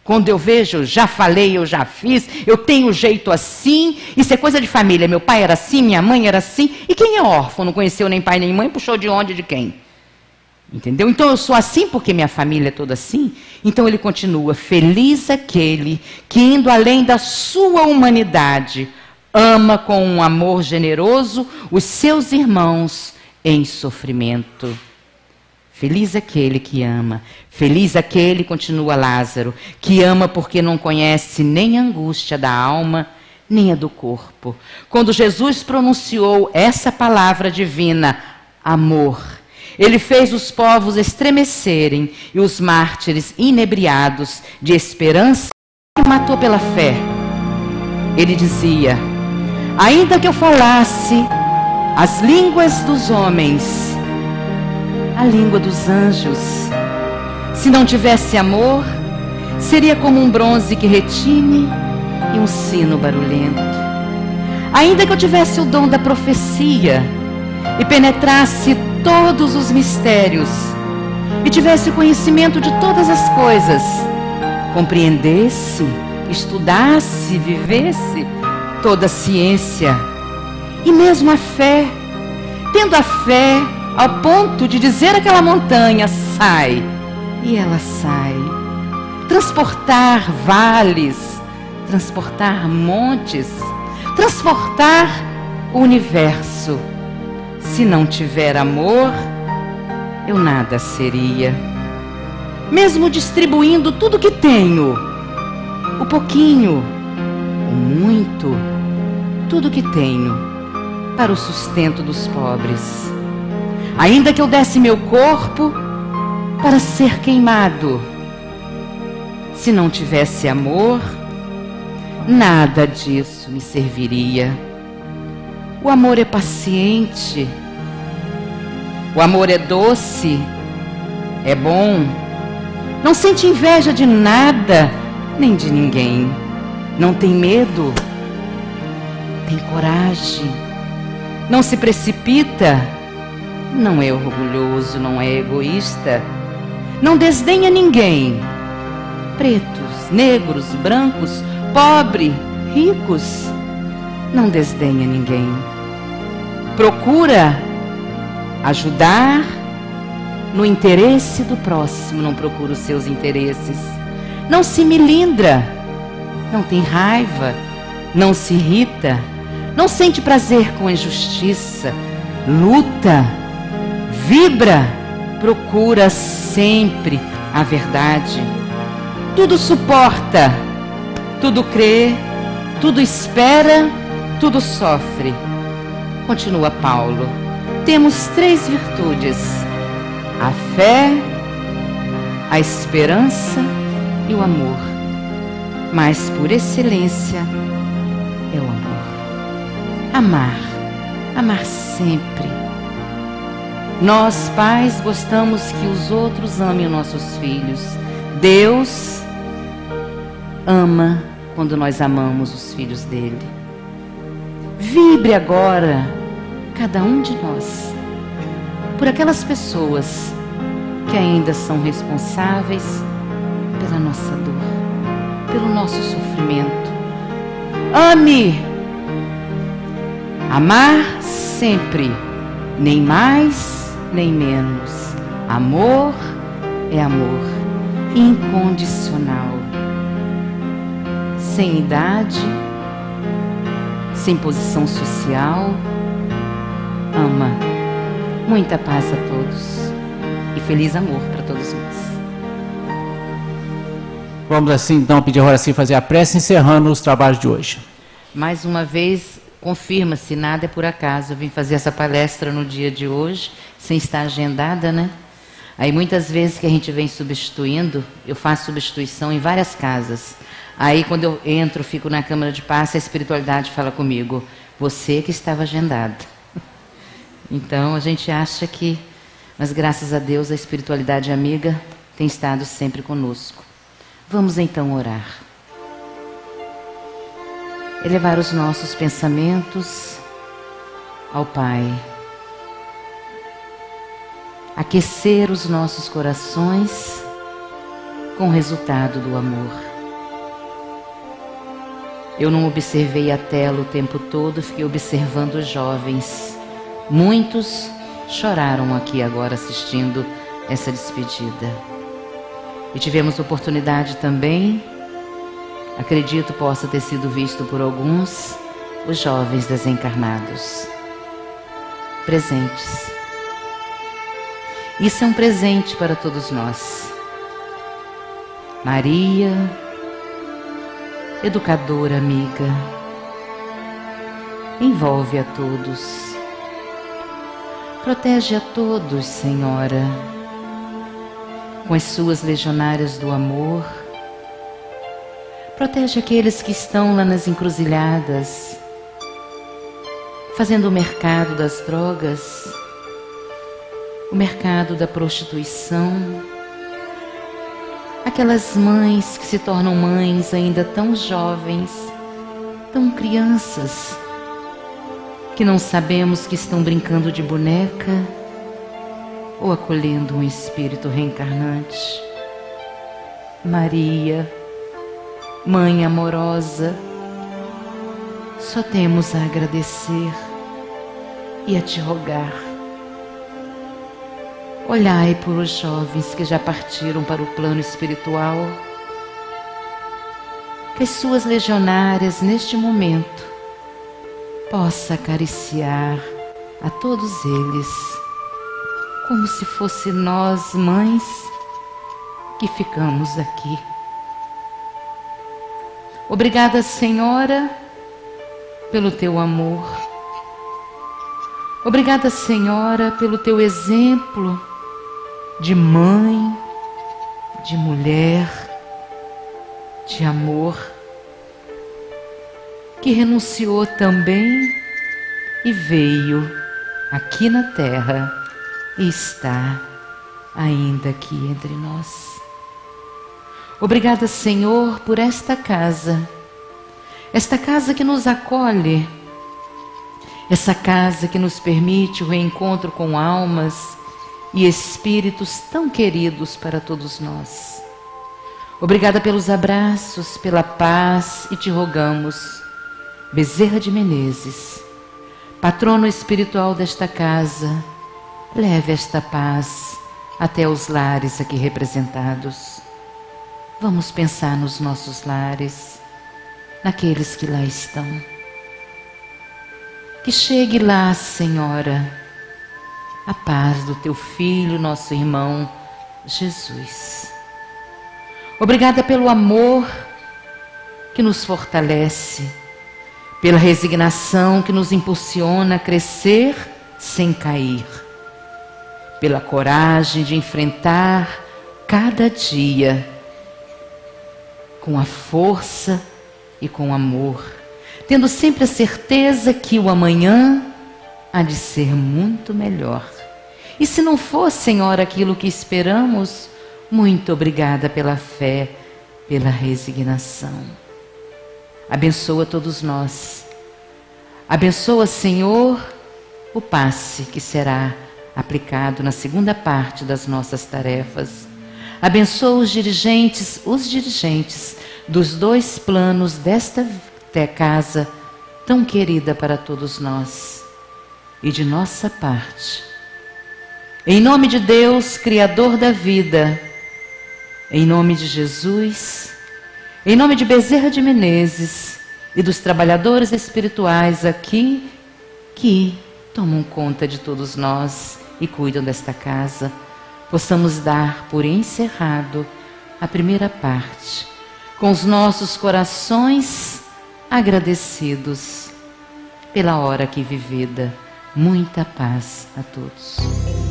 Quando eu vejo, eu já falei, eu já fiz, eu tenho jeito assim, isso é coisa de família. Meu pai era assim, minha mãe era assim. E quem é órfão, não conheceu nem pai nem mãe, puxou de onde, de quem? Entendeu? Então eu sou assim porque minha família é toda assim. Então ele continua, feliz aquele que, indo além da sua humanidade, ama com um amor generoso os seus irmãos em sofrimento. Feliz aquele que ama. Feliz aquele, continua Lázaro, que ama porque não conhece nem a angústia da alma, nem a do corpo. Quando Jesus pronunciou essa palavra divina, amor, ele fez os povos estremecerem e os mártires inebriados de esperança e matou pela fé. Ele dizia, ainda que eu falasse as línguas dos homens, a língua dos anjos, se não tivesse amor, seria como um bronze que retine e um sino barulhento. Ainda que eu tivesse o dom da profecia e penetrasse todos os mistérios e tivesse conhecimento de todas as coisas, compreendesse, estudasse, vivesse toda a ciência e mesmo a fé, tendo a fé ao ponto de dizer àquela montanha, sai, e ela sai. Transportar vales, transportar montes, transportar o universo. Se não tiver amor, eu nada seria. Mesmo distribuindo tudo que tenho, o pouquinho, o muito, tudo que tenho, para o sustento dos pobres. Ainda que eu desse meu corpo para ser queimado, se não tivesse amor, nada disso me serviria. O amor é paciente, o amor é doce, é bom, Não sente inveja de nada, nem de ninguém. Não tem medo, tem coragem. Não se precipita, não é orgulhoso, não é egoísta. Não desdenha ninguém. Pretos, negros, brancos, pobres, ricos. Não desdenha ninguém. Procura ajudar no interesse do próximo, não procura os seus interesses. Não se melindra, não tem raiva, não se irrita, não sente prazer com a injustiça, luta, vibra, procura sempre a verdade. Tudo suporta, tudo crê, tudo espera, tudo sofre. Continua Paulo. Temos 3 virtudes: a fé, a esperança e o amor. Mas por excelência é o amor. Amar, amar sempre. Nós, pais, gostamos que os outros amem os nossos filhos. Deus ama quando nós amamos os filhos dele. Vibre agora, cada um de nós, por aquelas pessoas que ainda são responsáveis pela nossa dor, pelo nosso sofrimento. Ame, amar sempre, nem mais nem menos. Amor é amor, incondicional, sem idade, sem posição social. Ama. Muita paz a todos e feliz amor para todos nós. Vamos assim então pedir a Horaci fazer a prece, encerrando os trabalhos de hoje. Mais uma vez, confirma-se, nada é por acaso. Eu vim fazer essa palestra no dia de hoje, sem estar agendada, né? Aí muitas vezes que a gente vem substituindo, eu faço substituição em várias casas. Aí quando eu entro, fico na câmara de passe, a espiritualidade fala comigo: você que estava agendada. Então a gente acha que, mas graças a Deus a espiritualidade amiga tem estado sempre conosco. Vamos então orar. Elevar os nossos pensamentos ao Pai. Aquecer os nossos corações com o resultado do amor. Eu não observei a tela o tempo todo, fiquei observando os jovens. Muitos choraram aqui agora assistindo essa despedida. E tivemos oportunidade também, acredito possa ter sido visto por alguns, os jovens desencarnados. Presentes. Isso é um presente para todos nós. Maria, educadora amiga, envolve a todos. Protege a todos, Senhora, com as suas legionárias do amor. Protege aqueles que estão lá nas encruzilhadas, fazendo o mercado das drogas, o mercado da prostituição. Aquelas mães que se tornam mães ainda tão jovens, tão crianças, que não sabemos que estão brincando de boneca ou acolhendo um espírito reencarnante. Maria, Mãe amorosa, só temos a agradecer e a te rogar. Olhai por os jovens que já partiram para o plano espiritual, que as suas legionárias neste momento possa acariciar a todos eles, como se fosse nós, mães, que ficamos aqui. Obrigada, Senhora, pelo teu amor. Obrigada, Senhora, pelo teu exemplo de mãe, de mulher, de amor, que renunciou também e veio aqui na terra e está ainda aqui entre nós. Obrigada, Senhor, por esta casa que nos acolhe, essa casa que nos permite o reencontro com almas e espíritos tão queridos para todos nós. Obrigada pelos abraços, pela paz, e te rogamos, Bezerra de Menezes, patrono espiritual desta casa, leve esta paz até os lares aqui representados. Vamos pensar nos nossos lares, naqueles que lá estão. Que chegue lá, Senhora, a paz do teu Filho, nosso irmão Jesus. Obrigada pelo amor que nos fortalece, pela resignação que nos impulsiona a crescer sem cair, pela coragem de enfrentar cada dia com a força e com amor, tendo sempre a certeza que o amanhã há de ser muito melhor. E se não for, Senhor, aquilo que esperamos, muito obrigada pela fé, pela resignação. Abençoa todos nós. Abençoa, Senhor, o passe que será aplicado na segunda parte das nossas tarefas. Abençoa os dirigentes dos dois planos desta casa tão querida para todos nós. E de nossa parte, em nome de Deus, Criador da vida, em nome de Jesus, em nome de Bezerra de Menezes e dos trabalhadores espirituais aqui que tomam conta de todos nós e cuidam desta casa, possamos dar por encerrado a primeira parte, com os nossos corações agradecidos pela hora aqui vivida. Muita paz a todos.